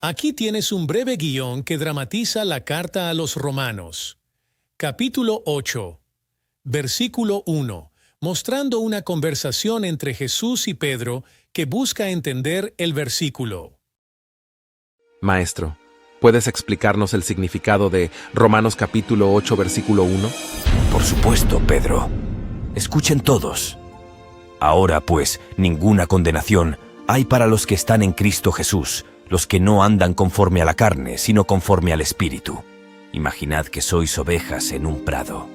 Aquí tienes un breve guión que dramatiza la carta a los Romanos. Capítulo 8, versículo 1, mostrando una conversación entre Jesús y Pedro que busca entender el versículo. Maestro, ¿puedes explicarnos el significado de Romanos capítulo 8, versículo 1? Por supuesto, Pedro. Escuchen todos. Ahora, pues, ninguna condenación hay para los que están en Cristo Jesús, los que no andan conforme a la carne, sino conforme al Espíritu. Imaginad que sois ovejas en un prado.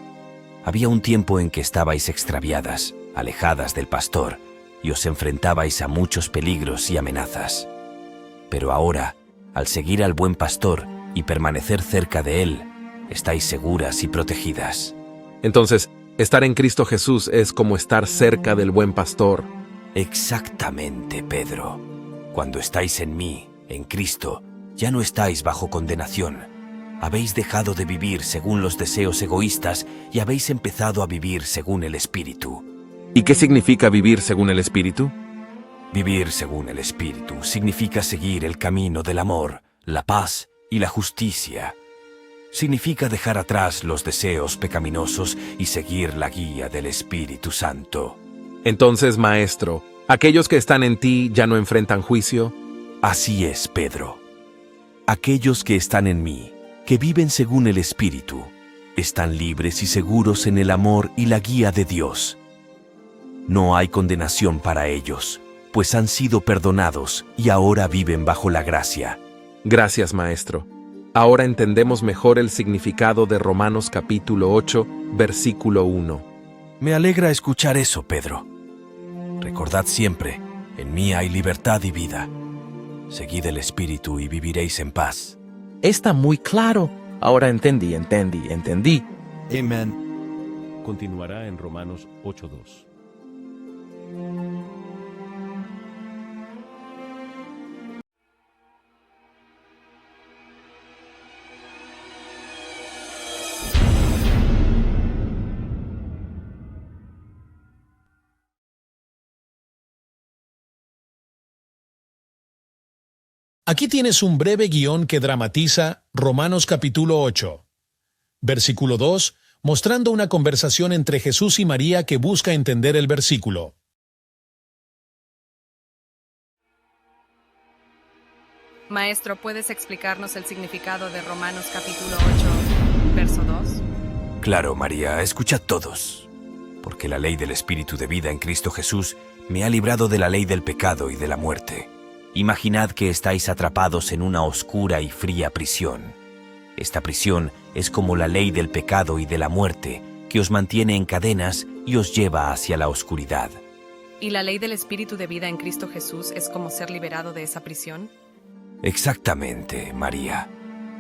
Había un tiempo en que estabais extraviadas, alejadas del pastor, y os enfrentabais a muchos peligros y amenazas. Pero ahora, al seguir al buen pastor y permanecer cerca de él, estáis seguras y protegidas. Entonces, estar en Cristo Jesús es como estar cerca del buen pastor. Exactamente, Pedro. Cuando estáis en mí, en Cristo, ya no estáis bajo condenación. Habéis dejado de vivir según los deseos egoístas y habéis empezado a vivir según el Espíritu. ¿Y qué significa vivir según el Espíritu? Vivir según el Espíritu significa seguir el camino del amor, la paz y la justicia. Significa dejar atrás los deseos pecaminosos y seguir la guía del Espíritu Santo. Entonces, Maestro, ¿aquellos que están en ti ya no enfrentan juicio? Así es, Pedro. Aquellos que están en mí, que viven según el Espíritu, están libres y seguros en el amor y la guía de Dios. No hay condenación para ellos, pues han sido perdonados y ahora viven bajo la gracia. Gracias, Maestro. Ahora entendemos mejor el significado de Romanos capítulo 8, versículo 1. Me alegra escuchar eso, Pedro. Recordad siempre, en mí hay libertad y vida. Seguid el Espíritu y viviréis en paz. Está muy claro. Ahora entendí. Amén. Continuará en Romanos 8:2. Aquí tienes un breve guión que dramatiza Romanos capítulo 8, versículo 2, mostrando una conversación entre Jesús y María que busca entender el versículo. Maestro, ¿puedes explicarnos el significado de Romanos capítulo 8, verso 2? Claro, María, escuchad todos. Porque la ley del Espíritu de vida en Cristo Jesús me ha librado de la ley del pecado y de la muerte. Imaginad que estáis atrapados en una oscura y fría prisión. Esta prisión es como la ley del pecado y de la muerte, que os mantiene en cadenas y os lleva hacia la oscuridad. ¿Y la ley del Espíritu de vida en Cristo Jesús es como ser liberado de esa prisión? Exactamente, María.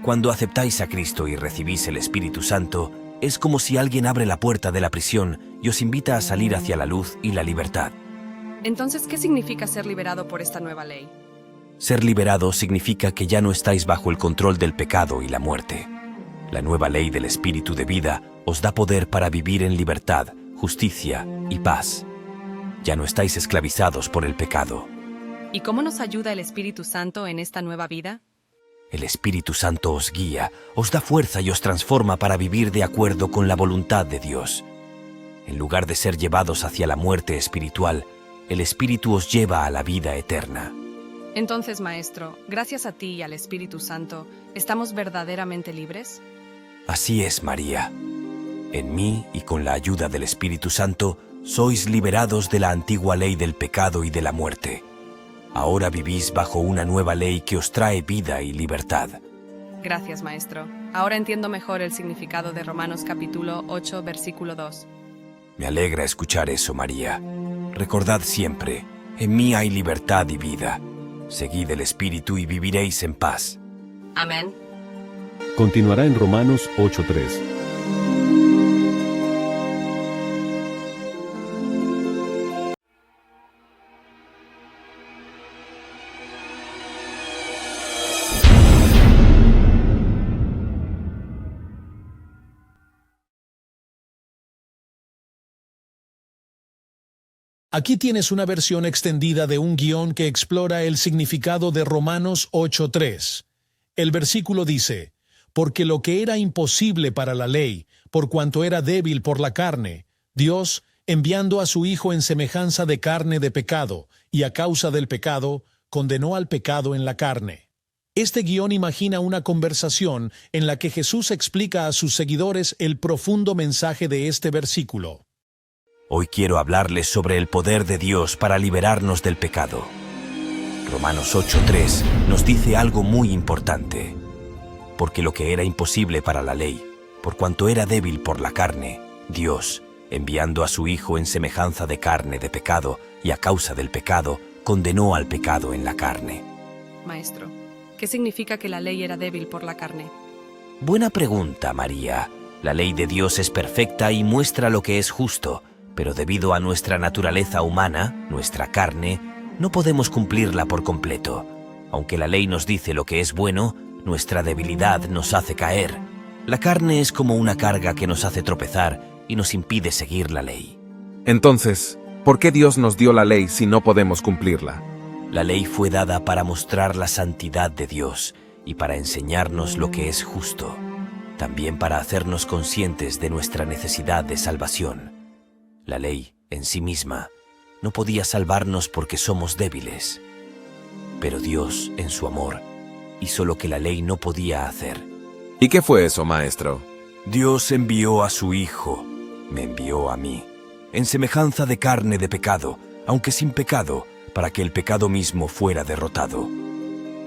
Cuando aceptáis a Cristo y recibís el Espíritu Santo, es como si alguien abre la puerta de la prisión y os invita a salir hacia la luz y la libertad. Entonces, ¿qué significa ser liberado por esta nueva ley? Ser liberado significa que ya no estáis bajo el control del pecado y la muerte. La nueva ley del Espíritu de vida os da poder para vivir en libertad, justicia y paz. Ya no estáis esclavizados por el pecado. ¿Y cómo nos ayuda el Espíritu Santo en esta nueva vida? El Espíritu Santo os guía, os da fuerza y os transforma para vivir de acuerdo con la voluntad de Dios. En lugar de ser llevados hacia la muerte espiritual, el Espíritu os lleva a la vida eterna. Entonces, Maestro, gracias a ti y al Espíritu Santo, ¿estamos verdaderamente libres? Así es, María. En mí y con la ayuda del Espíritu Santo, sois liberados de la antigua ley del pecado y de la muerte. Ahora vivís bajo una nueva ley que os trae vida y libertad. Gracias, Maestro. Ahora entiendo mejor el significado de Romanos capítulo 8, versículo 2. Me alegra escuchar eso, María. Recordad siempre, en mí hay libertad y vida. Seguid el Espíritu y viviréis en paz. Amén. Continuará en Romanos 8:3. Aquí tienes una versión extendida de un guión que explora el significado de Romanos 8:3. El versículo dice, porque lo que era imposible para la ley, por cuanto era débil por la carne, Dios, enviando a su Hijo en semejanza de carne de pecado, y a causa del pecado, condenó al pecado en la carne. Este guión imagina una conversación en la que Jesús explica a sus seguidores el profundo mensaje de este versículo. Hoy quiero hablarles sobre el poder de Dios para liberarnos del pecado. Romanos 8:3 nos dice algo muy importante. Porque lo que era imposible para la ley, por cuanto era débil por la carne, Dios, enviando a su Hijo en semejanza de carne de pecado y a causa del pecado, condenó al pecado en la carne. Maestro, ¿qué significa que la ley era débil por la carne? Buena pregunta, María. La ley de Dios es perfecta y muestra lo que es justo, pero debido a nuestra naturaleza humana, nuestra carne, no podemos cumplirla por completo. Aunque la ley nos dice lo que es bueno, nuestra debilidad nos hace caer. La carne es como una carga que nos hace tropezar y nos impide seguir la ley. Entonces, ¿por qué Dios nos dio la ley si no podemos cumplirla? La ley fue dada para mostrar la santidad de Dios y para enseñarnos lo que es justo. También para hacernos conscientes de nuestra necesidad de salvación. La ley, en sí misma, no podía salvarnos porque somos débiles. Pero Dios, en su amor, hizo lo que la ley no podía hacer. ¿Y qué fue eso, maestro? Dios envió a su Hijo, me envió a mí, en semejanza de carne de pecado, aunque sin pecado, para que el pecado mismo fuera derrotado.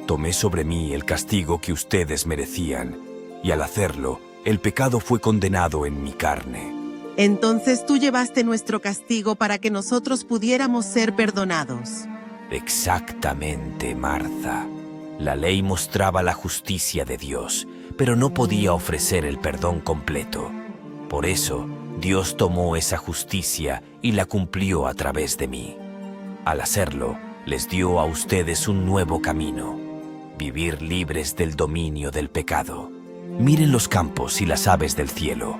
Tomé sobre mí el castigo que ustedes merecían, y al hacerlo, el pecado fue condenado en mi carne. Entonces tú llevaste nuestro castigo para que nosotros pudiéramos ser perdonados. Exactamente, Martha. La ley mostraba la justicia de Dios, pero no podía ofrecer el perdón completo. Por eso, Dios tomó esa justicia y la cumplió a través de mí. Al hacerlo, les dio a ustedes un nuevo camino: vivir libres del dominio del pecado. Miren los campos y las aves del cielo.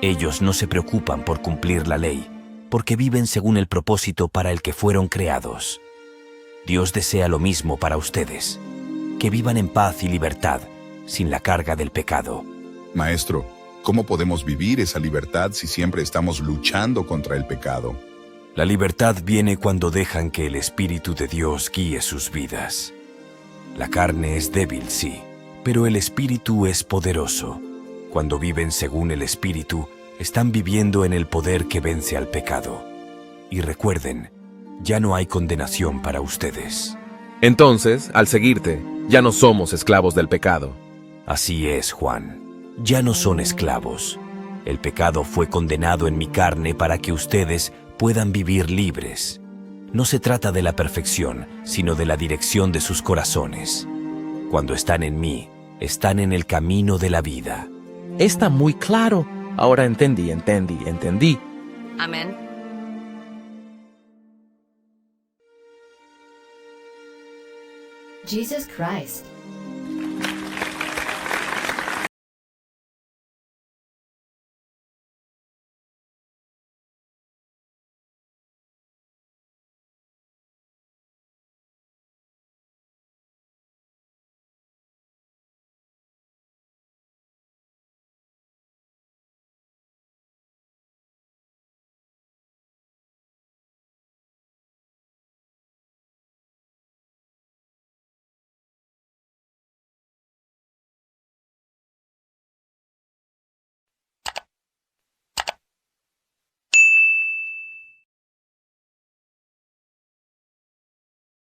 Ellos no se preocupan por cumplir la ley, porque viven según el propósito para el que fueron creados. Dios desea lo mismo para ustedes: que vivan en paz y libertad, sin la carga del pecado. Maestro, ¿cómo podemos vivir esa libertad si siempre estamos luchando contra el pecado? La libertad viene cuando dejan que el Espíritu de Dios guíe sus vidas. La carne es débil, sí, pero el Espíritu es poderoso. Cuando viven según el Espíritu, están viviendo en el poder que vence al pecado. Y recuerden, ya no hay condenación para ustedes. Entonces, al seguirte, ya no somos esclavos del pecado. Así es, Juan. Ya no son esclavos. El pecado fue condenado en mi carne para que ustedes puedan vivir libres. No se trata de la perfección, sino de la dirección de sus corazones. Cuando están en mí, están en el camino de la vida. Está muy claro. Ahora entendí. Amén. Jesus Christ.